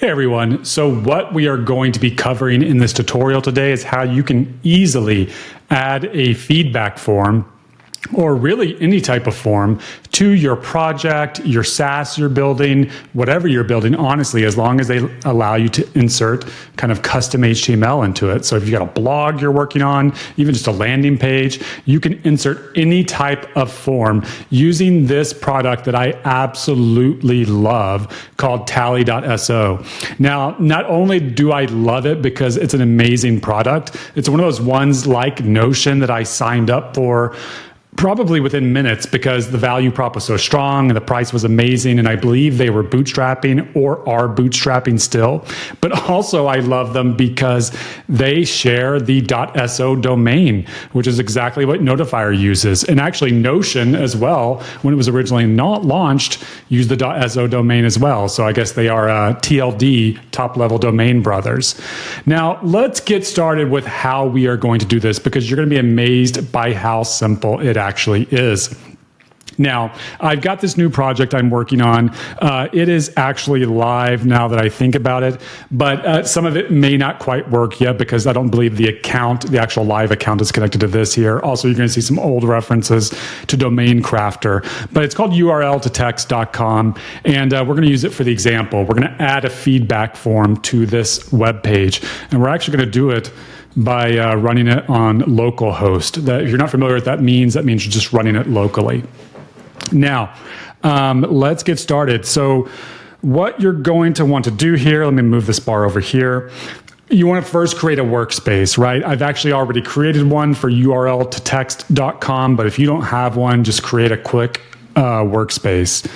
Hey everyone, so what we are going to be covering in this tutorial today is how you can easily add a feedback form or really any type of form to your project, your SaaS you're building, whatever you're building, honestly, as long as they allow you to insert kind of custom HTML into it. So if you've got a blog you're working on, even just a landing page, you can insert any type of form using this product that I absolutely love called Tally.so. Now, not only do I love it because it's an amazing product, it's one of those ones like Notion that I signed up for probably within minutes because the value prop was so strong and the price was amazing, and I believe they were bootstrapping or are bootstrapping still. But also I love them because they share the .so domain, which is exactly what Notifier uses. And actually Notion as well, when it was originally not launched, used the .so domain as well. So I guess they are TLD, top level domain brothers. Now let's get started with how we are going to do this, because you're going to be amazed by how simple it actually is. Now, I've got this new project I'm working on. It is actually live now that I think about it, but some of it may not quite work yet because I don't believe the account, the actual live account, is connected to this here. Also, you're going to see some old references to Domain Crafter, but it's called url-to-text.com, and we're going to use it for the example. We're going to add a feedback form to this web page, and we're actually going to do it by running it on localhost. If you're not familiar with what that means you're just running it locally. Now, let's get started. So what you're going to want to do here, let me move this bar over here. You want to first create a workspace, right? I've actually already created one for url-to-text.com, but if you don't have one, just create a quick workspace.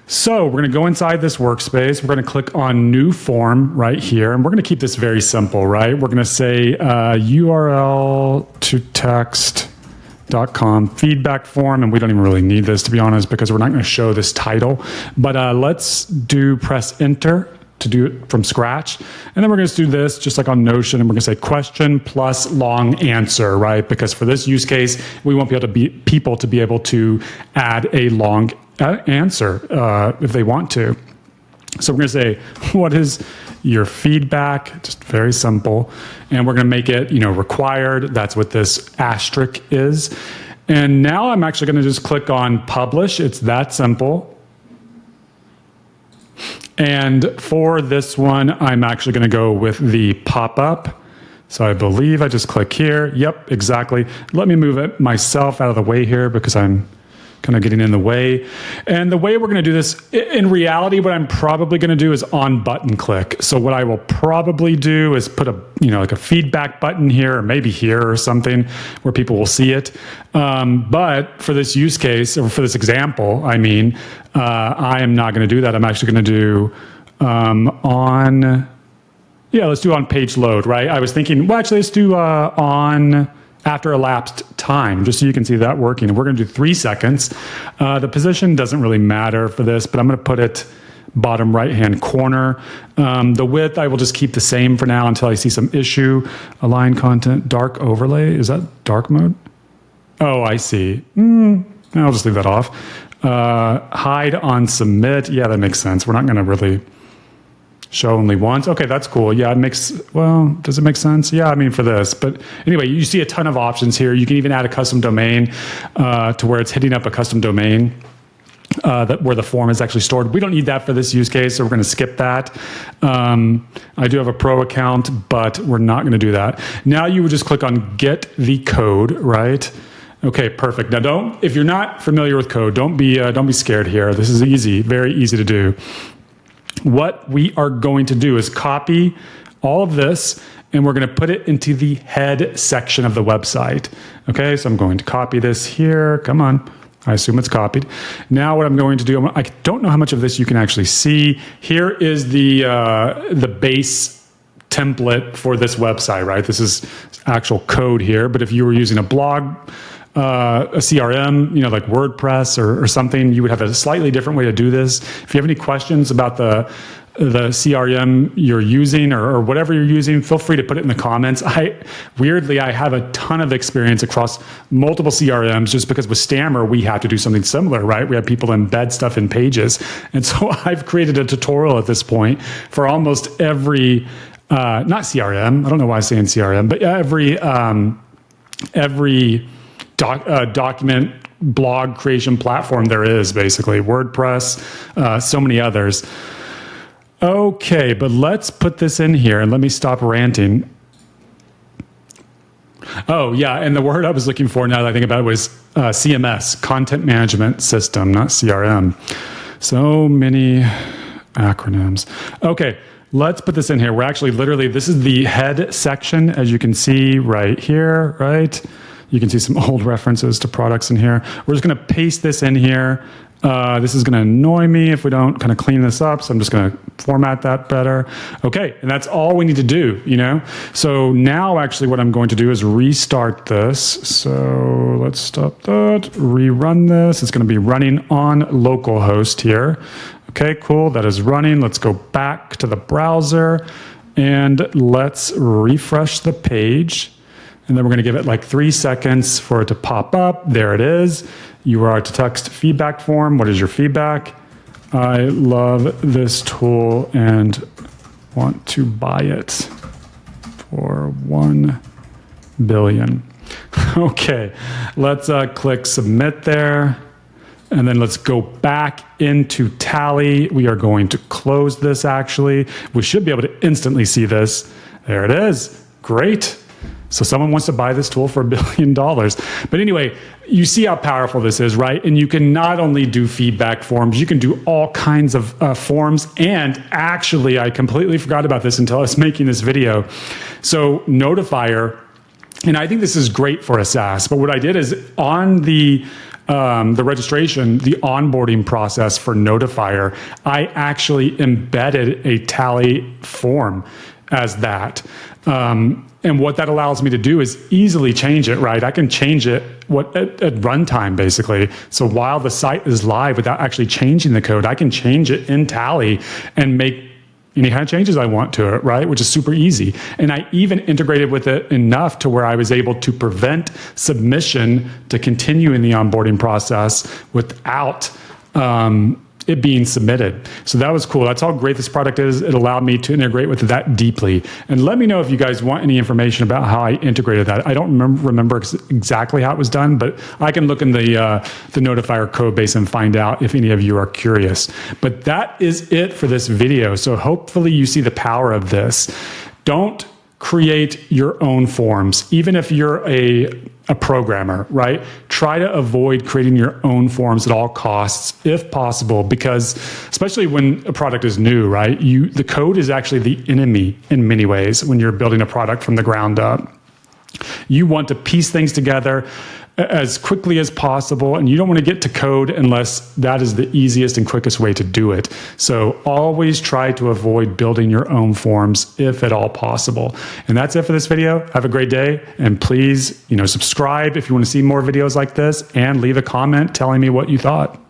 So we're going to go inside this workspace. We're going to click on new form right here. And we're going to keep this very simple, right? We're going to say url-to-text.com feedback form. And we don't even really need this, to be honest, because we're not going to show this title. But let's press enter to do it from scratch. And then we're going to do this just like on Notion, and we're going to say question plus long answer, right? Because for this use case, we want people to be able to add a long answer if they want to. So we're going to say, what is your feedback? Just very simple. And we're going to make it, required. That's what this asterisk is. And now I'm actually going to just click on publish. It's that simple. And for this one, I'm actually going to go with the pop-up. So I believe I just click here. Yep, exactly. Let me move it myself out of the way here because I'm kind of getting in the way. And the way we're going to do this, in reality, what I'm probably going to do is on button click. So what I will probably do is put like a feedback button here, or maybe here or something where people will see it. But for this use case, or for this example, I am not going to do that. I'm actually going to do let's do on page load, right? I was thinking, well, actually, let's do on after elapsed time, just so you can see that working. And we're going to do 3 seconds. The position doesn't really matter for this, but I'm going to put it bottom right-hand corner. The width, I will just keep the same for now until I see some issue. Align content, dark overlay. Is that dark mode? Oh, I see. I'll just leave that off. Hide on submit. Yeah, that makes sense. We're not going to really show only once. Okay, that's cool. Yeah, does it make sense? Yeah, for this. But anyway, you see a ton of options here. You can even add a custom domain to where it's hitting up a custom domain where the form is actually stored. We don't need that for this use case, so we're going to skip that. I do have a pro account, but we're not going to do that. Now you would just click on get the code, right? Okay, perfect. Now if you're not familiar with code, don't be scared here. This is easy, very easy to do. What we are going to do is copy all of this, and we're going to put it into the head section of the website. Okay, so I'm going to copy this here. Come on. I assume it's copied. Now what I'm going to do, I don't know how much of this you can actually see. Here is the base template for this website, right? This is actual code here, but if you were using a blog, a CRM, like WordPress or something, you would have a slightly different way to do this. If you have any questions about the CRM you're using or whatever you're using, feel free to put it in the comments. Weirdly, I have a ton of experience across multiple CRMs just because with Stammer, we have to do something similar, right? We have people embed stuff in pages. And so I've created a tutorial at this point for almost every, not CRM, I don't know why I'm saying CRM, but every document blog creation platform there is, basically. WordPress, so many others. Okay, but let's put this in here and let me stop ranting. Oh, yeah, and the word I was looking for now that I think about it was CMS, Content Management System, not CRM. So many acronyms. Okay, let's put this in here. We're actually literally, this is the head section, as you can see right here, right? You can see some old references to products in here. We're just going to paste this in here. This is going to annoy me if we don't kind of clean this up, so I'm just going to format that better. Okay, and that's all we need to do, you know? So now actually what I'm going to do is restart this. So let's stop that, rerun this. It's going to be running on localhost here. Okay, cool, that is running. Let's go back to the browser and let's refresh the page. And then we're going to give it like 3 seconds for it to pop up. There it is. URL to text feedback form. What is your feedback? I love this tool and want to buy it for 1 billion. Okay, let's click submit there. And then let's go back into Tally. We are going to close this actually. We should be able to instantly see this. There it is. Great. So someone wants to buy this tool for $1 billion. But anyway, you see how powerful this is, right? And you can not only do feedback forms, you can do all kinds of forms. And actually, I completely forgot about this until I was making this video. So Notifier, and I think this is great for a SaaS, but what I did is on the registration, the onboarding process for Notifier, I actually embedded a Tally form as that. And what that allows me to do is easily change it, right? I can change it at runtime, basically. So while the site is live, without actually changing the code, I can change it in Tally and make any kind of changes I want to it, right? Which is super easy. And I even integrated with it enough to where I was able to prevent submission to continue in the onboarding process without it being submitted. So that was cool. That's how great this product is. It allowed me to integrate with it that deeply. And let me know if you guys want any information about how I integrated that. I don't remember exactly how it was done, but I can look in the Notifier code base and find out if any of you are curious. But that is it for this video. So hopefully you see the power of this. Don't create your own forms, even if you're a programmer, right? Try to avoid creating your own forms at all costs, if possible, because especially when a product is new, right? The code is actually the enemy in many ways when you're building a product from the ground up. You want to piece things together as quickly as possible, and you don't want to get to code unless that is the easiest and quickest way to do it. So always try to avoid building your own forms if at all possible. And that's it for this video. Have a great day, and please, subscribe if you want to see more videos like this, and leave a comment telling me what you thought.